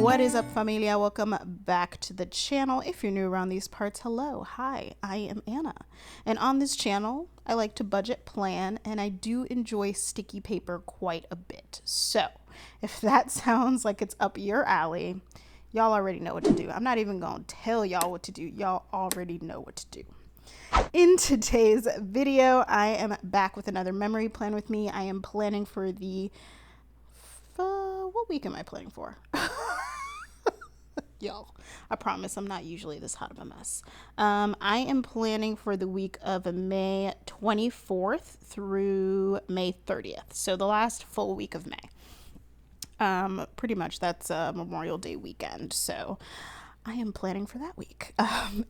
What is up, familia? Welcome back to the channel. If you're new around these parts, hello. Hi, I am Anna. And on this channel, I like to budget plan, and I do enjoy sticky paper quite a bit. So if that sounds like it's up your alley, y'all already know what to do. I'm not even going to tell y'all what to do. Y'all already know what to do. In today's video, I am back with another memory plan with me. I am planning for the... what week am I planning for? Y'all, I promise I'm not usually this hot of a mess. I am planning for the week of May 24th through May 30th. So the last full week of May. Pretty much that's Memorial Day weekend. So I am planning for that week.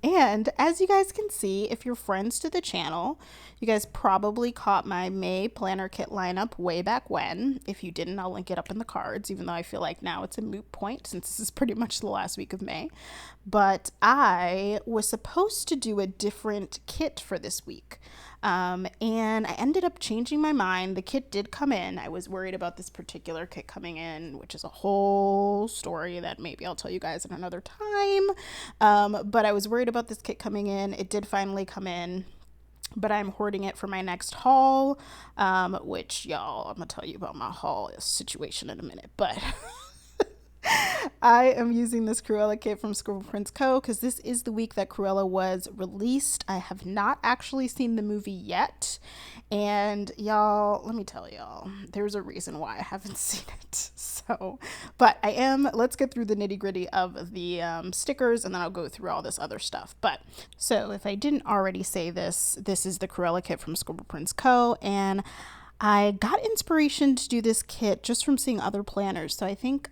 And as you guys can see, if you're friends to the channel, you guys probably caught my May planner kit lineup way back when. If you didn't, I'll link it up in the cards, even though I feel like now it's a moot point since this is pretty much the last week of May. But I was supposed to do a different kit for this week. And I ended up changing my mind. The kit did come in. I was worried about this particular kit coming in, which is a whole story that maybe I'll tell you guys in another time. But I was worried about this kit coming in. It did finally come in, but I'm hoarding it for my next haul, which y'all, I'm gonna tell you about my haul situation in a minute, but I am using this Cruella kit from Scribble Prints Co. because this is the week that Cruella was released. I have not actually seen the movie yet. And y'all, let me tell y'all, there's a reason why I haven't seen it. So, but I am, let's get through the nitty gritty of the stickers and then I'll go through all this other stuff. But so if I didn't already say this, this is the Cruella kit from Scribble Prints Co. And I got inspiration to do this kit just from seeing other planners. So I think,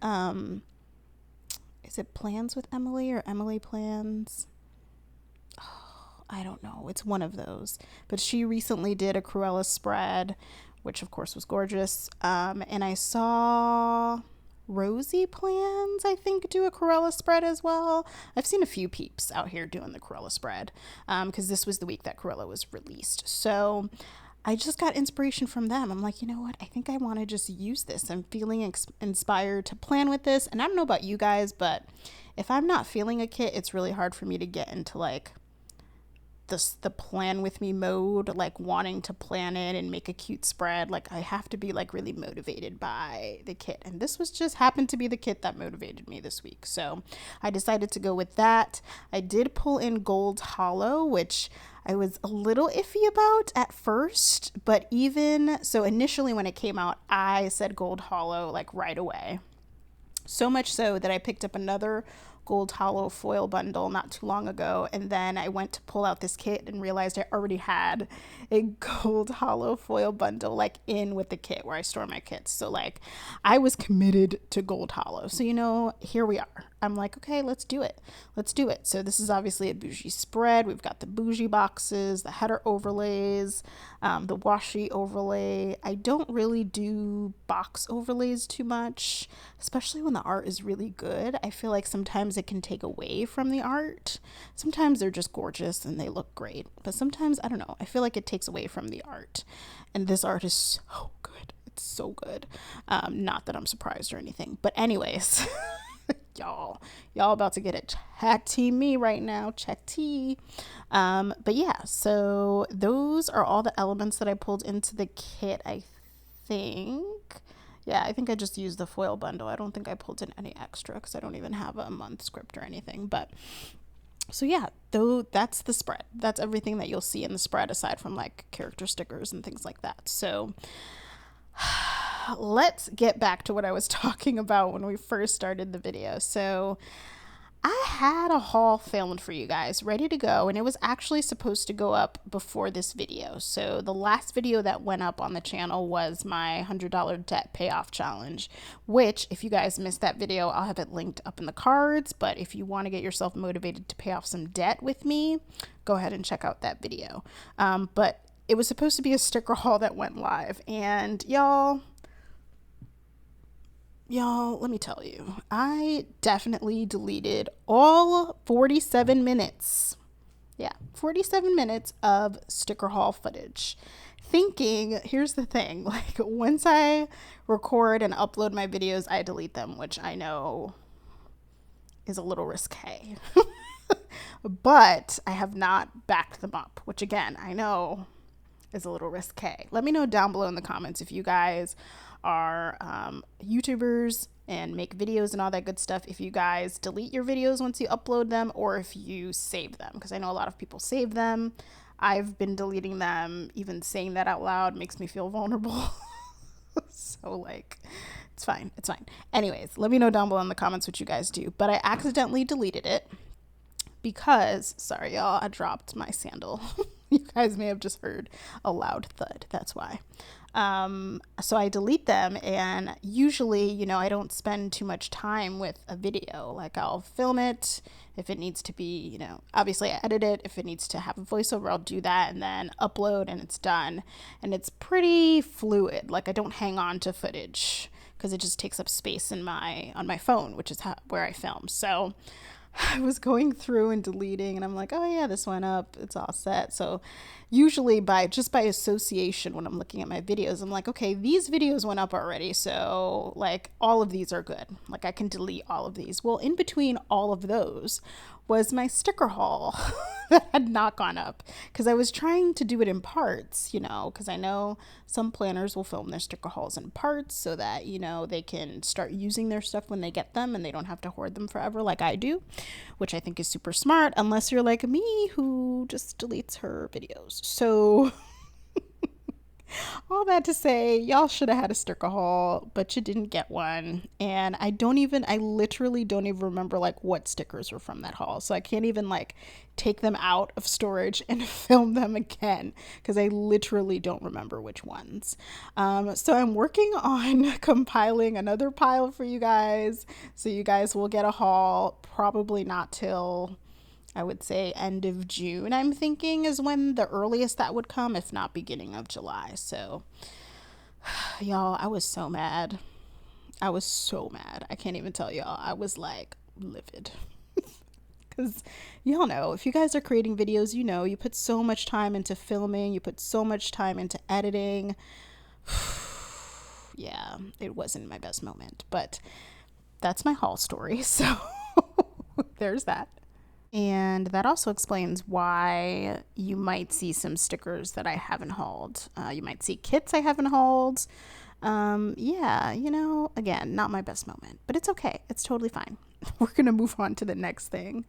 is it Plans with Emily or Emily Plans? Oh, I don't know. It's one of those. But she recently did a Cruella spread, which of course was gorgeous. And I saw Rosie Plans, I think, do a Cruella spread as well. I've seen a few peeps out here doing the Cruella spread because this was the week that Cruella was released. So I just got inspiration from them. I'm like, you know what? I think I want to just use this. I'm feeling inspired to plan with this. And I don't know about you guys, but if I'm not feeling a kit, it's really hard for me to get into like the plan with me mode, like wanting to plan it and make a cute spread. Like I have to be like really motivated by the kit. And this was just happened to be the kit that motivated me this week. So I decided to go with that. I did pull in Gold Holo, which I was a little iffy about at first, but even so initially when it came out, I said Gold Holo like right away. So much so that I picked up another Gold Holo foil bundle not too long ago, and then I went to pull out this kit and realized I already had a Gold Holo foil bundle like in with the kit where I store my kits. So like I was committed to Gold Holo. So you know, here we are. I'm like, okay, let's do it. Let's do it. So this is obviously a bougie spread. We've got the bougie boxes, the header overlays, the washi overlay. I don't really do box overlays too much, especially when the art is really good. I feel like sometimes it can take away from the art. Sometimes they're just gorgeous and they look great, but sometimes, I don't know, I feel like it takes away from the art. And this art is so good. It's so good. Not that I'm surprised or anything, but anyways, y'all about to get it. Check T me right now. Check T. But yeah, so those are all the elements that I pulled into the kit, I think. Yeah, I think I just used the foil bundle. I don't think I pulled in any extra because I don't even have a month script or anything. But so yeah, though that's the spread. That's everything that you'll see in the spread aside from like character stickers and things like that. So let's get back to what I was talking about when we first started the video. So I had a haul filmed for you guys ready to go, and it was actually supposed to go up before this video. So the last video that went up on the channel was my $100 debt payoff challenge, which if you guys missed that video, I'll have it linked up in the cards. But if you want to get yourself motivated to pay off some debt with me, go ahead and check out that video. But it was supposed to be a sticker haul that went live, and y'all, let me tell you, I definitely deleted all 47 minutes. Yeah, 47 minutes of sticker haul footage. Thinking, here's the thing, like once I record and upload my videos, I delete them, which I know is a little risque. But I have not backed them up, which again, I know is a little risque. Let me know down below in the comments if you guys are YouTubers and make videos and all that good stuff, if you guys delete your videos once you upload them or if you save them, because I know a lot of people save them. I've been deleting them. Even saying that out loud makes me feel vulnerable. So like, it's fine. It's fine. Anyways, let me know down below in the comments what you guys do. But I accidentally deleted it because, sorry y'all, I dropped my sandal. You guys may have just heard a loud thud. That's why. So I delete them, and usually, you know, I don't spend too much time with a video. Like, I'll film it if it needs to be, you know, obviously I edit it. If it needs to have a voiceover, I'll do that and then upload and it's done. And it's pretty fluid. Like, I don't hang on to footage because it just takes up space in on my phone, which is where I film. So I was going through and deleting, and I'm like, oh yeah, this went up, it's all set. So usually by association, when I'm looking at my videos, I'm like, okay, these videos went up already, so like all of these are good. Like, I can delete all of these. Well, in between all of those was my sticker haul that had not gone up, because I was trying to do it in parts, you know, because I know some planners will film their sticker hauls in parts so that, you know, they can start using their stuff when they get them and they don't have to hoard them forever like I do, which I think is super smart, unless you're like me who just deletes her videos. So all that to say, y'all should have had a sticker haul, but you didn't get one. And I literally don't even remember like what stickers were from that haul. So I can't even like take them out of storage and film them again, because I literally don't remember which ones. So I'm working on compiling another pile for you guys. So you guys will get a haul, probably not till, I would say, end of June, I'm thinking, is when the earliest that would come, if not beginning of July. So, y'all, I was so mad. I was so mad. I can't even tell y'all. I was like livid. Because y'all know, if you guys are creating videos, you know, you put so much time into filming, you put so much time into editing. Yeah, it wasn't my best moment, but that's my haul story. So there's that. And that also explains why you might see some stickers that I haven't hauled. You might see kits I haven't hauled. Yeah, you know, again, not my best moment, but it's okay. It's totally fine. We're going to move on to the next thing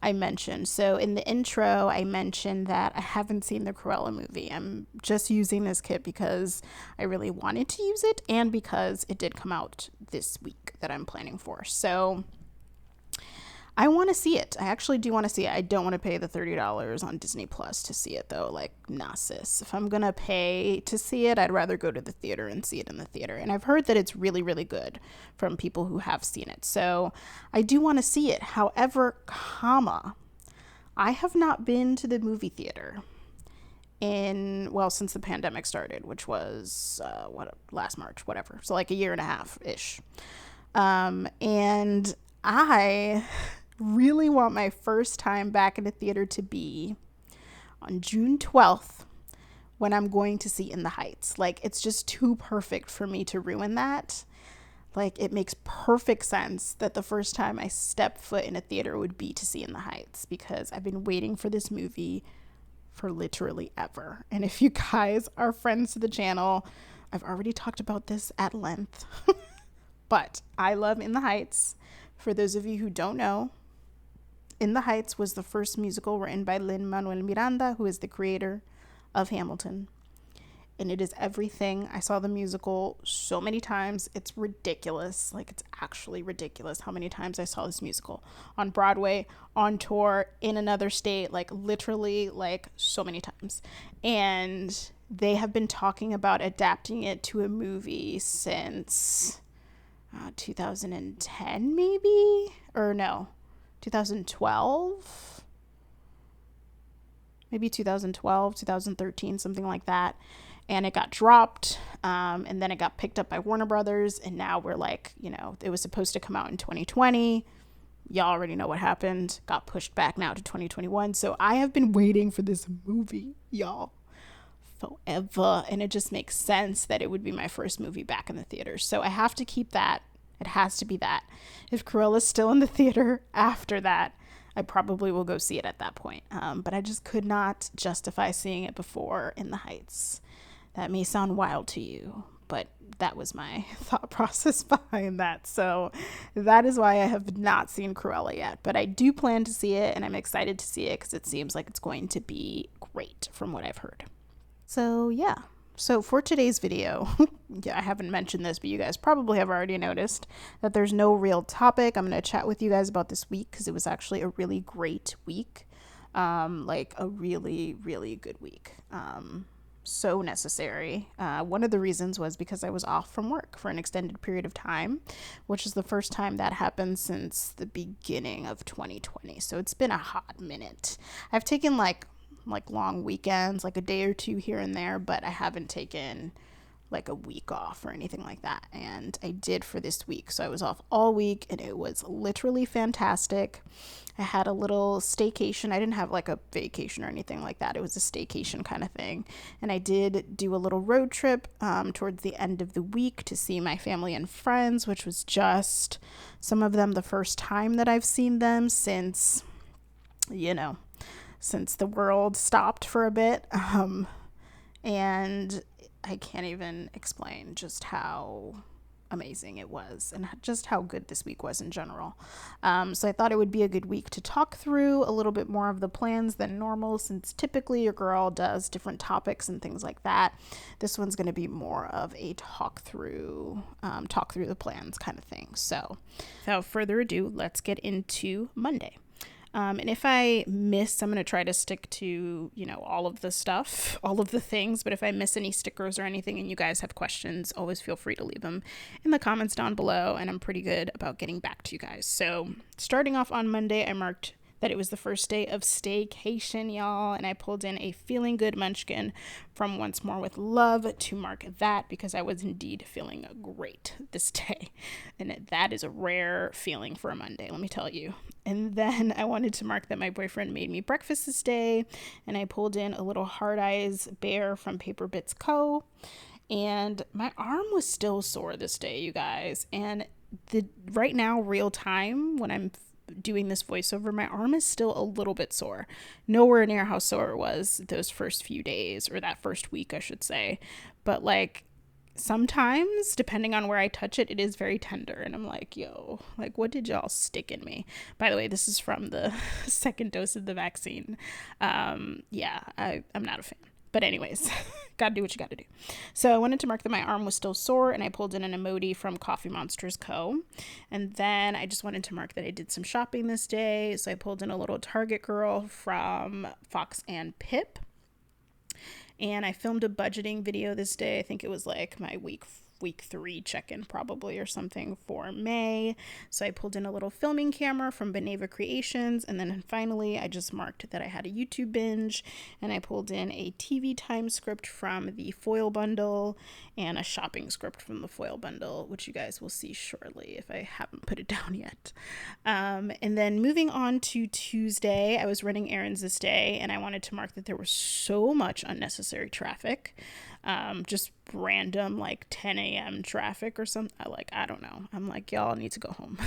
I mentioned. So in the intro, I mentioned that I haven't seen the Cruella movie. I'm just using this kit because I really wanted to use it and because it did come out this week that I'm planning for. So I want to see it. I actually do want to see it. I don't want to pay the $30 on Disney Plus to see it, though. Like, nah, sis. If I'm going to pay to see it, I'd rather go to the theater and see it in the theater. And I've heard that it's really, really good from people who have seen it. So I do want to see it. However, I have not been to the movie theater since the pandemic started, which was, last March, whatever. So like a year and a half-ish. And I really want my first time back in the theater to be on June 12th when I'm going to see In the Heights. Like, it's just too perfect for me to ruin that. Like, it makes perfect sense that the first time I step foot in a theater would be to see In the Heights, because I've been waiting for this movie for literally ever. And if you guys are friends to the channel, I've already talked about this at length, but I love In the Heights. For those of you who don't know, In the Heights was the first musical written by Lin-Manuel Miranda, who is the creator of Hamilton. And it is everything. I saw the musical so many times. It's ridiculous. Like, it's actually ridiculous how many times I saw this musical on Broadway, on tour, in another state, like literally like so many times. And they have been talking about adapting it to a movie since 2010 maybe, or no, 2012, maybe 2012, 2013, something like that. And it got dropped, and then it got picked up by Warner Brothers, and now we're like, you know, it was supposed to come out in 2020. Y'all already know what happened. Got pushed back now to 2021. So I have been waiting for this movie, y'all, forever, and it just makes sense that it would be my first movie back in the theater. So I have to keep that It has to be that. If Cruella's still in the theater after that, I probably will go see it at that point. But I just could not justify seeing it before In the Heights. That may sound wild to you, but that was my thought process behind that. So that is why I have not seen Cruella yet. But I do plan to see it, and I'm excited to see it because it seems like it's going to be great from what I've heard. So yeah. So for today's video, yeah, I haven't mentioned this, but you guys probably have already noticed that there's no real topic. I'm going to chat with you guys about this week because it was actually a really great week. Like a really, really good week. So necessary. One of the reasons was because I was off from work for an extended period of time, which is the first time that happened since the beginning of 2020. So it's been a hot minute. I've taken like long weekends, like a day or two here and there, but I haven't taken like a week off or anything like that. And I did for this week. So I was off all week and it was literally fantastic. I had a little staycation. I didn't have like a vacation or anything like that. It was a staycation kind of thing. And I did do a little road trip towards the end of the week to see my family and friends, which was just some of them the first time that I've seen them since, since the world stopped for a bit. And I can't even explain just how amazing it was and just how good this week was in general. So I thought it would be a good week to talk through a little bit more of the plans than normal, since typically your girl does different topics and things like that. This one's going to be more of a talk through the plans kind of thing. So without further ado, let's get into Monday. And if I miss, I'm going to try to stick to, all of the stuff, all of the things. But if I miss any stickers or anything and you guys have questions, always feel free to leave them in the comments down below. And I'm pretty good about getting back to you guys. So starting off on Monday, I marked that it was the first day of staycation, y'all. And I pulled in a Feeling Good munchkin from Once More with Love to mark that, because I was indeed feeling great this day. And that is a rare feeling for a Monday, let me tell you. And then I wanted to mark that my boyfriend made me breakfast this day. And I pulled in a little Hard Eyes bear from Paper Bits Co. And my arm was still sore this day, you guys. And right now, real time, when I'm doing this voiceover, my arm is still a little bit sore. Nowhere near how sore it was those first few days, or that first week, I should say. But sometimes, depending on where I touch it, it is very tender. And I'm like, yo, what did y'all stick in me? By the way, this is from the second dose of the vaccine. I'm not a fan. But anyways, gotta do what you gotta do. So I wanted to mark that my arm was still sore, and I pulled in an emoji from Coffee Monsters Co. And then I just wanted to mark that I did some shopping this day. So I pulled in a little Target girl from Fox and Pip. And I filmed a budgeting video this day. I think it was like my week 3 check-in probably or something for May. So I pulled in a little filming camera from Beneva Creations. And then finally, I just marked that I had a YouTube binge, and I pulled in a TV time script from the foil bundle and a shopping script from the foil bundle, which you guys will see shortly if I haven't put it down yet. And then moving on to Tuesday, I was running errands this day, and I wanted to mark that there was so much unnecessary traffic. Just random 10 a.m. traffic or something. I don't know. I'm like, y'all need to go home.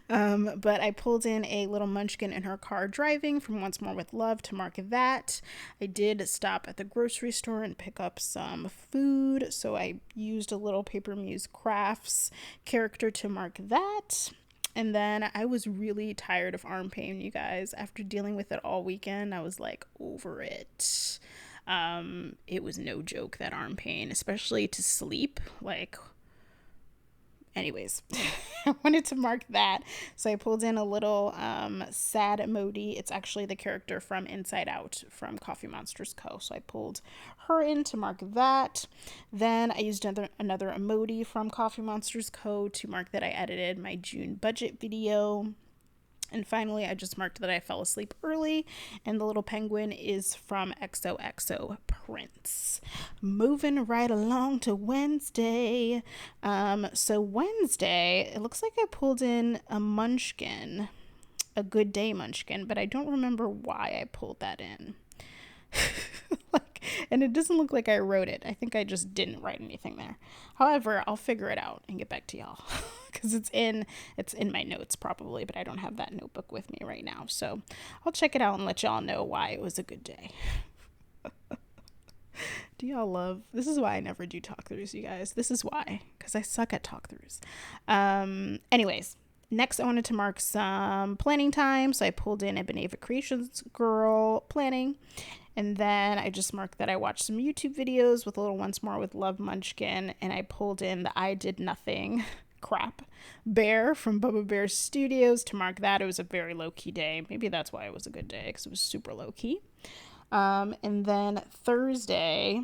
But I pulled in a little munchkin in her car driving from Once More with Love to mark that. I did stop at the grocery store and pick up some food. So I used a little Paper Muse Crafts character to mark that. And then I was really tired of arm pain, you guys. After dealing with it all weekend, I was over it. It was no joke, that arm pain, especially to sleep. Anyways, I wanted to mark that. So I pulled in a little sad emoji. It's actually the character from Inside Out from Coffee Monsters Co. So I pulled her in to mark that. Then I used another emoji from Coffee Monsters Co. to mark that I edited my June budget video. And finally, I just marked that I fell asleep early, and the little penguin is from XOXO Prince. Moving right along to Wednesday. So Wednesday, it looks like I pulled in a munchkin, a Good Day munchkin, but I don't remember why I pulled that in. And it doesn't look like I wrote it. I think I just didn't write anything there. However, I'll figure it out and get back to y'all because it's in my notes probably, but I don't have that notebook with me right now. So I'll check it out and let y'all know why it was a good day. Do y'all love, this is why I never do talk throughs, you guys. This is why, because I suck at talk throughs. Anyways, next I wanted to mark some planning time. So I pulled in a Beneva Creations girl planning. And then I just marked that I watched some YouTube videos with a little Once More with Love Munchkin. And I pulled in the I Did Nothing crap bear from Bubba Bear Studios to mark that. It was a very low-key day. Maybe that's why it was a good day, because it was super low-key. And then Thursday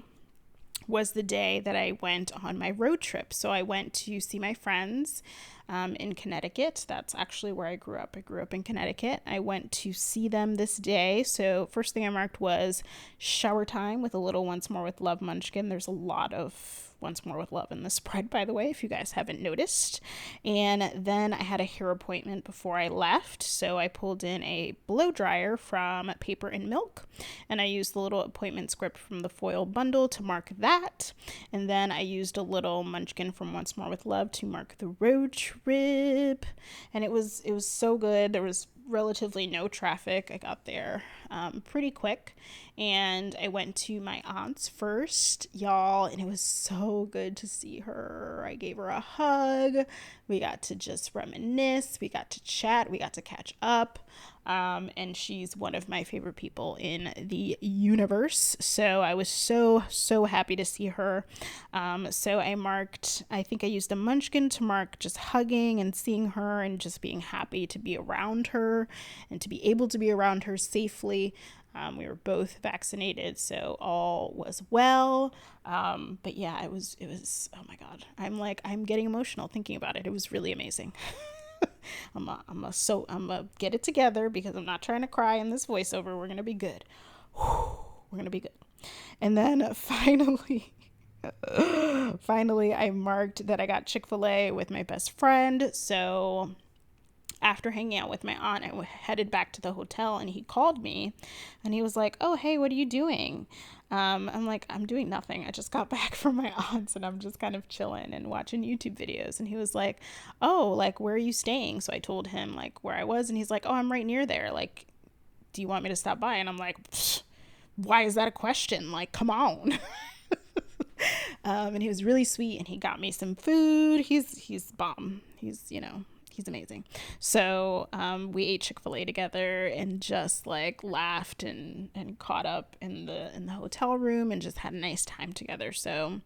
was the day that I went on my road trip. So I went to see my friends in Connecticut. That's actually where I grew up. I grew up in Connecticut. I went to see them this day. So first thing I marked was shower time with a little Once More with Love Munchkin. There's a lot of Once More with Love in the spread, by the way, if you guys haven't noticed. And then I had a hair appointment before I left. So I pulled in a blow dryer from Paper and Milk. And I used the little appointment script from the foil bundle to mark that. And then I used a little Munchkin from Once More with Love to mark the road trip. And it was so good. There was relatively no traffic. I got there pretty quick, and I went to my aunt's first, y'all, and it was so good to see her. I gave her a hug. We got to just reminisce. We got to chat. We got to catch up. And she's one of my favorite people in the universe. So I was so happy to see her. So I think I used a Munchkin to mark just hugging and seeing her and just being happy to be around her and to be able to be around her safely. We were both vaccinated, so all was well. But yeah, it was, oh my God. I'm getting emotional thinking about it. It was really amazing. I'm gonna get it together because I'm not trying to cry in this voiceover. We're gonna be good. We're gonna be good. And then finally, I marked that I got Chick-fil-A with my best friend. So after hanging out with my aunt, I headed back to the hotel, and he called me and he was like, "Oh, hey, what are you doing?" I'm like, "I'm doing nothing. I just got back from my aunt's and I'm just kind of chilling and watching YouTube videos." And he was like, "Oh, like, where are you staying?" So I told him like where I was, and he's like, "Oh, I'm right near there. Like, do you want me to stop by?" And I'm like, "Why is that a question? Like, come on." And he was really sweet, and he got me some food. He's bomb. He's amazing. So we ate Chick-fil-A together and just like laughed and caught up in the hotel room and just had a nice time together. So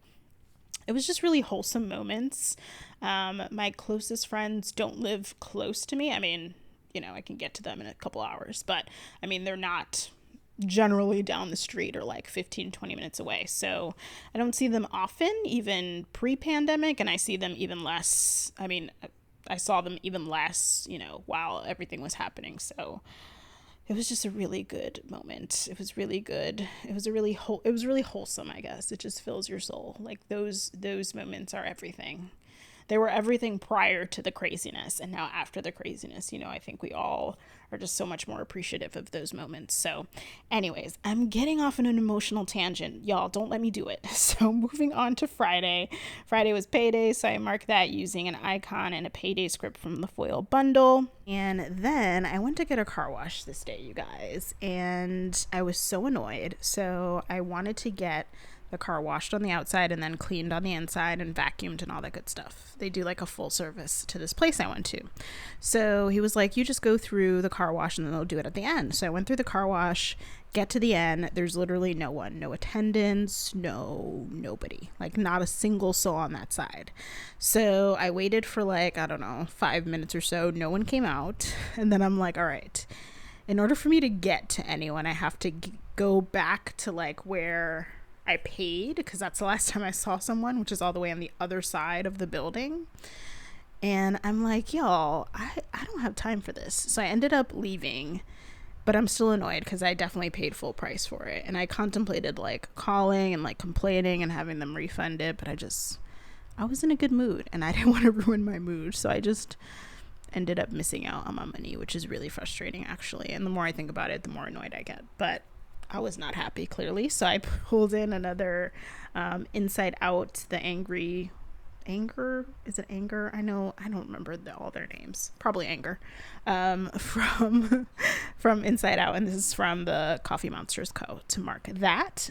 it was just really wholesome moments. My closest friends don't live close to me. I mean, I can get to them in a couple hours, but I mean, they're not generally down the street or like 15-20 minutes away. So I don't see them often, even pre-pandemic, and I see them even less. I mean, I saw them even less, while everything was happening. So it was just a really good moment. It was really good. It was really wholesome, I guess. It just fills your soul. Like those moments are everything. They were everything prior to the craziness, and now after the craziness, I think we all are just so much more appreciative of those moments. So anyways, I'm getting off on an emotional tangent. Y'all, don't let me do it. So moving on to Friday. Friday was payday, so I marked that using an icon and a payday script from the foil bundle. And then I went to get a car wash this day, you guys, and I was so annoyed. So I wanted to get the car washed on the outside and then cleaned on the inside and vacuumed and all that good stuff. They do like a full service to this place I went to. So he was like, "You just go through the car wash and then they'll do it at the end." So I went through the car wash, get to the end. There's literally no one, no attendants, nobody, like not a single soul on that side. So I waited for like, I don't know, 5 minutes or so. No one came out. And then I'm like, all right, in order for me to get to anyone, I have to go back to like where I paid, because that's the last time I saw someone, which is all the way on the other side of the building. And I'm like, y'all, I don't have time for this. So I ended up leaving, but I'm still annoyed because I definitely paid full price for it. And I contemplated like calling and like complaining and having them refund it, but I was in a good mood and I didn't want to ruin my mood. So I just ended up missing out on my money, which is really frustrating actually. And the more I think about it, the more annoyed I get. But I was not happy, clearly. So I pulled in another Inside Out, the Anger, is it Anger? I don't remember all their names. Probably Anger, from Inside Out, and this is from the Coffee Monsters Co. to mark that.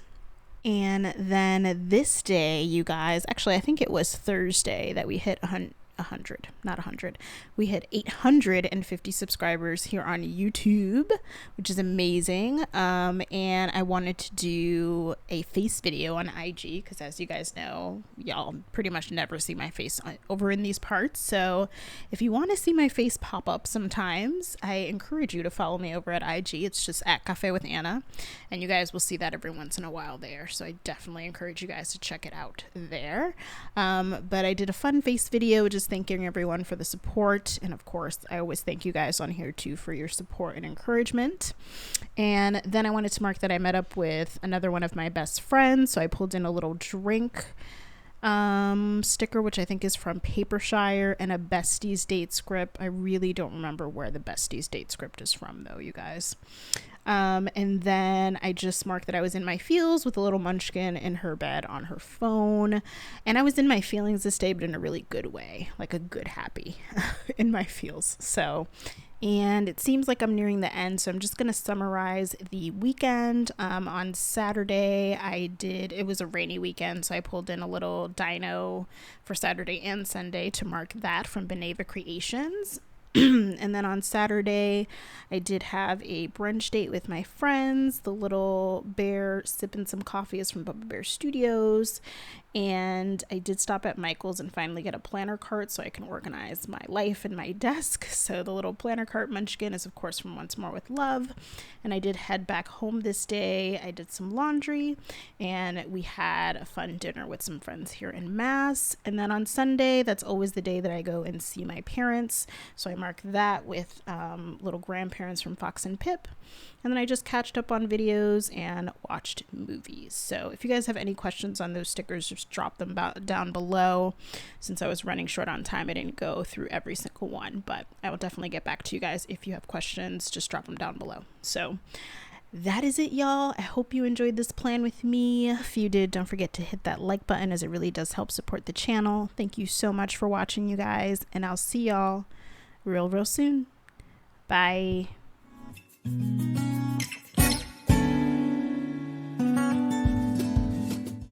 And then this day, you guys, actually I think it was Thursday that we hit 100, not 100. We hit 850 subscribers here on YouTube, which is amazing. And I wanted to do a face video on IG because, as you guys know, y'all pretty much never see my face over in these parts. So if you want to see my face pop up sometimes, I encourage you to follow me over at IG. It's just at Cafe with Anna, and you guys will see that every once in a while there. So I definitely encourage you guys to check it out there. But I did a fun face video, just thanking everyone for the support, and of course I always thank you guys on here too for your support and encouragement. And then I wanted to mark that I met up with another one of my best friends, so I pulled in a little drink sticker, which I think is from Papershire, and a Besties date script. I really don't remember where the Besties date script is from though, you guys. And then I just marked that I was in my feels with a little munchkin in her bed on her phone. And I was in my feelings this day, but in a really good way, like a good happy in my feels. So, and it seems like I'm nearing the end, so I'm just going to summarize the weekend. On Saturday, it was a rainy weekend, so I pulled in a little dino for Saturday and Sunday to mark that from Beneva Creations. And then on Saturday, I did have a brunch date with my friends. The little bear sipping some coffee is from Bubba Bear Studios. And I did stop at Michael's and finally get a planner cart so I can organize my life and my desk. So the little planner cart munchkin is, of course, from Once More with Love. And I did head back home this day. I did some laundry, and we had a fun dinner with some friends here in Mass. And then on Sunday, that's always the day that I go and see my parents. So I marked that with little grandparents from Fox and Pip. And then I just catched up on videos and watched movies. So if you guys have any questions on those stickers, just drop them down below. Since I was running short on time, I didn't go through every single one, but I will definitely get back to you guys. If you have questions, just drop them down below. So that is it, y'all. I hope you enjoyed this plan with me. If you did, don't forget to hit that like button, as it really does help support the channel. Thank you so much for watching, you guys, and I'll see y'all real soon. Bye.